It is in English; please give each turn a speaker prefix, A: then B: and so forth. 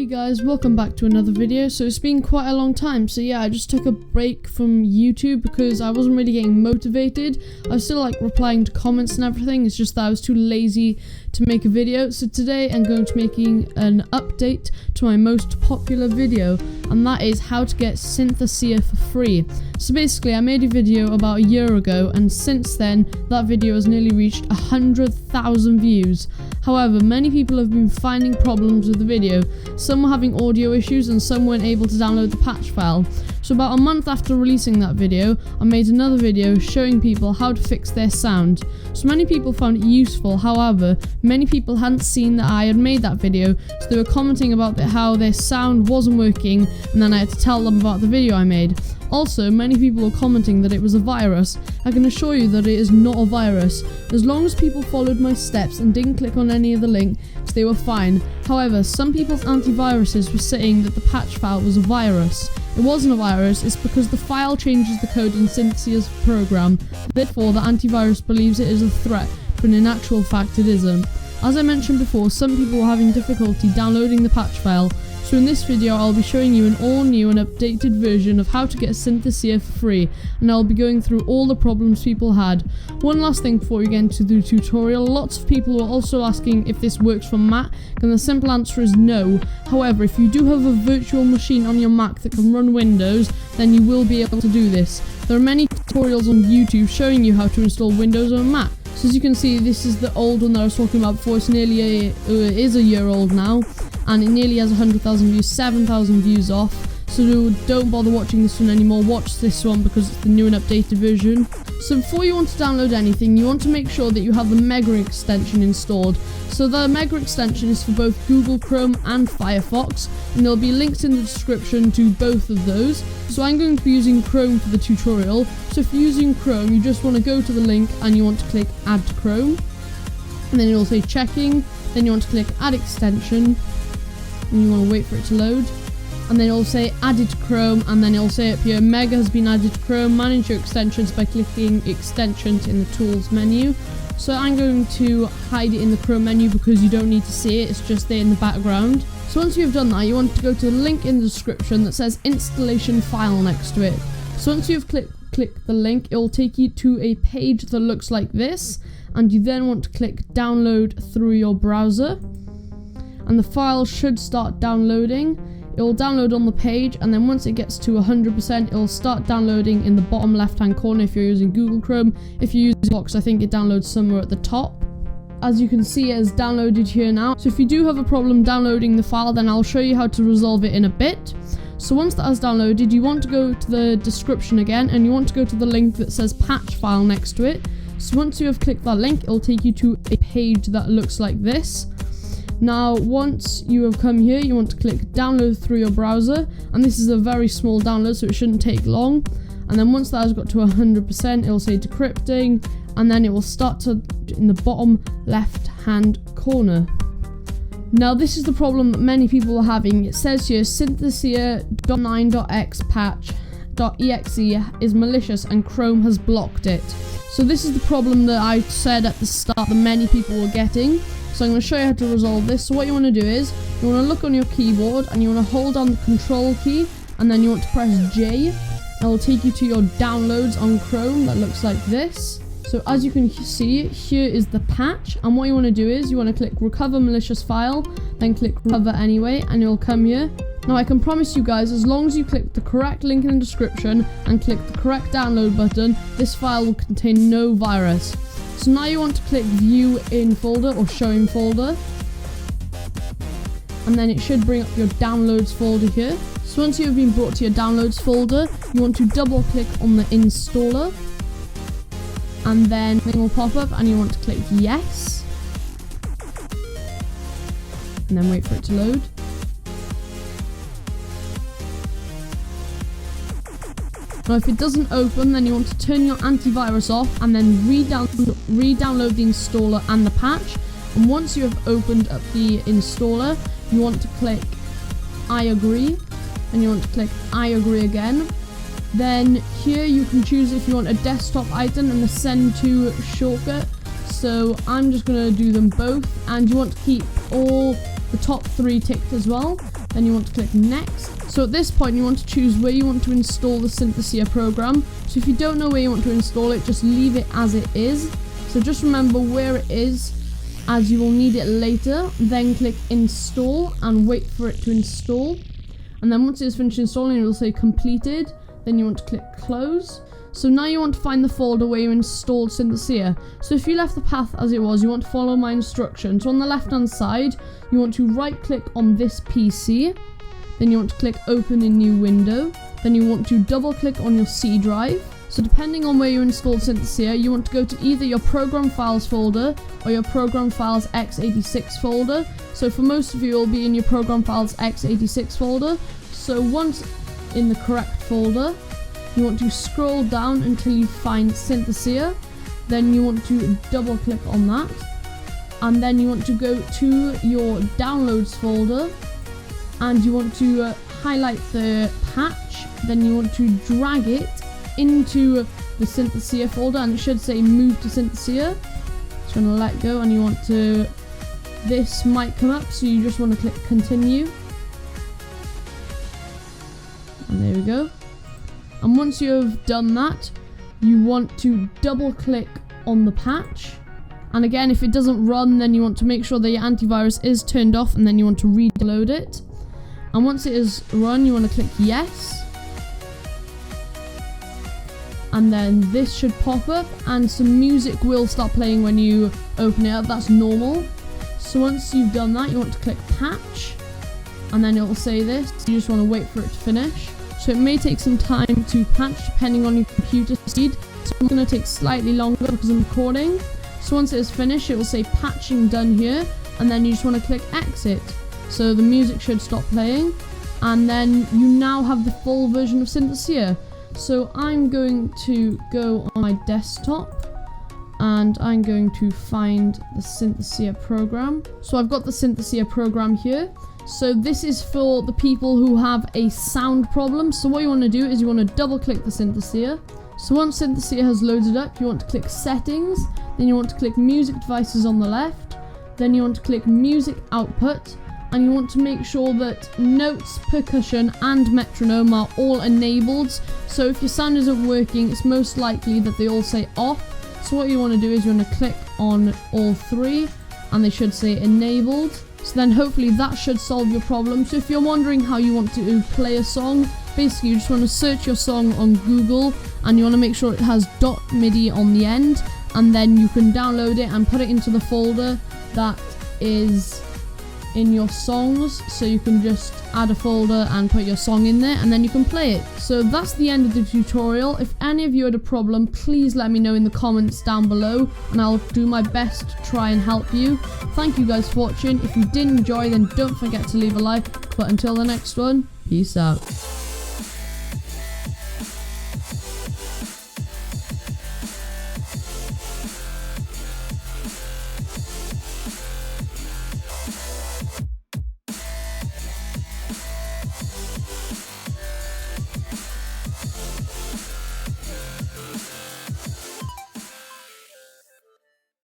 A: Guys, welcome back to another video. So it's been quite a long time, so yeah, I just took a break from YouTube because I wasn't really getting motivated. I was still like replying to comments and everything, it's just that I was too lazy to make a video. So today I'm going to be making an update to my most popular video, and that is how to get Synthesia for free. So basically I made a video about a year ago, and since then that video has nearly reached 100,000 views. However, many people have been finding problems with the video. Some were having audio issues and some weren't able to download the patch file. So about a month after releasing that video, I made another video showing people how to fix their sound. So many people found it useful. However, many people hadn't seen that I had made that video, so they were commenting about how their sound wasn't working, and then I had to tell them about the video I made. Also, many people were commenting that it was a virus. I can assure you that it is not a virus. As long as people followed my steps and didn't click on any of the links, they were fine. However, some people's antiviruses were saying that the patch file was a virus. It wasn't a virus, it's because the file changes the code in Synthesia's program. Therefore, the antivirus believes it is a threat, when in actual fact it isn't. As I mentioned before, some people were having difficulty downloading the patch file. So in this video I'll be showing you an all new and updated version of how to get Synthesia for free, and I'll be going through all the problems people had. One last thing before we get into the tutorial, lots of people were also asking if this works for Mac, and the simple answer is no. However, if you do have a virtual machine on your Mac that can run Windows, then you will be able to do this. There are many tutorials on YouTube showing you how to install Windows on Mac. So as you can see, this is the old one that I was talking about before. It's nearly is a year old now, and it nearly has 100,000 views, 7,000 views off. So don't bother watching this one anymore, watch this one because it's the new and updated version. So before you want to download anything, you want to make sure that you have the Mega extension installed. So the Mega extension is for both Google Chrome and Firefox, and there'll be links in the description to both of those. So I'm going to be using Chrome for the tutorial. So if you're using Chrome, you just want to go to the link and you want to click Add to Chrome, and then it'll say checking, then you want to click Add extension, and you want to wait for it to load. And then it'll say added to Chrome, and then it'll say up here Mega has been added to Chrome. Manage your extensions by clicking extensions in the tools menu. So I'm going to hide it in the Chrome menu because you don't need to see it, it's just there in the background. So once you've done that, you want to go to the link in the description that says installation file next to it. So once you've click the link, it will take you to a page that looks like this, and you then want to click download through your browser, and the file should start downloading. It will download on the page, and then once it gets to 100%, it will start downloading in the bottom left hand corner if you're using Google Chrome. If you use Box, I think it downloads somewhere at the top. As you can see, it has downloaded here now. So if you do have a problem downloading the file, then I'll show you how to resolve it in a bit. So once that has downloaded, you want to go to the description again, and you want to go to the link that says patch file next to it. So once you have clicked that link, it will take you to a page that looks like this. Now, once you have come here, you want to click download through your browser, and this is a very small download, so it shouldn't take long. And then once that has got to 100%, it will say decrypting, and then it will start to in the bottom left hand corner. Now, this is the problem that many people are having. It says here Synthesia.9.x patch.exe is malicious and Chrome has blocked it. So this is the problem that I said at the start that many people were getting. So I'm going to show you how to resolve this. So what you want to do is, you want to look on your keyboard and you want to hold down the control key, and then you want to press J. It will take you to your downloads on Chrome that looks like this. So as you can see, here is the patch, and what you want to do is you want to click recover malicious file, then click recover anyway, and you'll come here. Now I can promise you guys, as long as you click the correct link in the description and click the correct download button, this file will contain no virus. So now you want to click view in folder or show in folder, and then it should bring up your downloads folder here. So once you have been brought to your downloads folder, you want to double click on the installer, and then it will pop up and you want to click yes, and then wait for it to load. Now if it doesn't open, then you want to turn your antivirus off and then re-download the installer and the patch. And once you have opened up the installer, you want to click I agree, and you want to click I agree again. Then here you can choose if you want a desktop icon and the send to shortcut. So I'm just going to do them both, and you want to keep all the top three ticked as well. then you want to click next. So at this point you want to choose where you want to install the Synthesia program. So if you don't know where you want to install it, just leave it as it is. So just remember where it is, as you will need it later. Then click install and wait for it to install. And then once it's finished installing, it will say completed. Then you want to click close. So now you want to find the folder where you installed Synthesia. So if you left the path as it was, you want to follow my instructions. So on the left hand side, you want to right click on this PC. Then you want to click open in new window. Then you want to double click on your C drive. So depending on where you installed Synthesia, you want to go to either your program files folder or your program files x86 folder. So for most of you, it will be in your program files x86 folder. So once in the correct folder, you want to scroll down until you find Synthesia. Then you want to double click on that. And then you want to go to your downloads folder and you want to highlight the patch. Then you want to drag it into the Synthesia folder and it should say move to Synthesia. Just want to let go and you want to, this might come up, so you just want to click continue. And there we go. And once you have done that, you want to double click on the patch. And again, if it doesn't run, then you want to make sure that your antivirus is turned off and then you want to reload it. And once it is run, you want to click yes. And then this should pop up and some music will start playing when you open it up. That's normal. So once you've done that, you want to click patch and then it will say this. You just want to wait for it to finish. So it may take some time to patch depending on your computer speed. So I'm going to take slightly longer because I'm recording. So once it is finished, it will say patching done here and then you just want to click exit. So the music should stop playing and then you now have the full version of Synthesia. So I'm going to go on my desktop and I'm going to find the Synthesia program. So I've got the Synthesia program here. So this is for the people who have a sound problem. So what you want to do is you want to double click the Synthesia. So once Synthesia has loaded up, you want to click settings, then you want to click music devices on the left, then you want to click music output, and you want to make sure that notes, percussion and metronome are all enabled. So if your sound isn't working, it's most likely that they all say off. So what you want to do is you want to click on all three and they should say enabled. So then hopefully that should solve your problem. So if you're wondering how you want to play a song, basically you just want to search your song on Google and you want to make sure it has .midi on the end, and then you can download it and put it into the folder that is in your songs. So you can just add a folder and put your song in there and then you can play it. So that's the end of the tutorial. If any of you had a problem, please let me know in the comments down below and I'll do my best to try and help you. Thank you guys for watching. If you did enjoy, then don't forget to leave a like. But until the next one, peace out.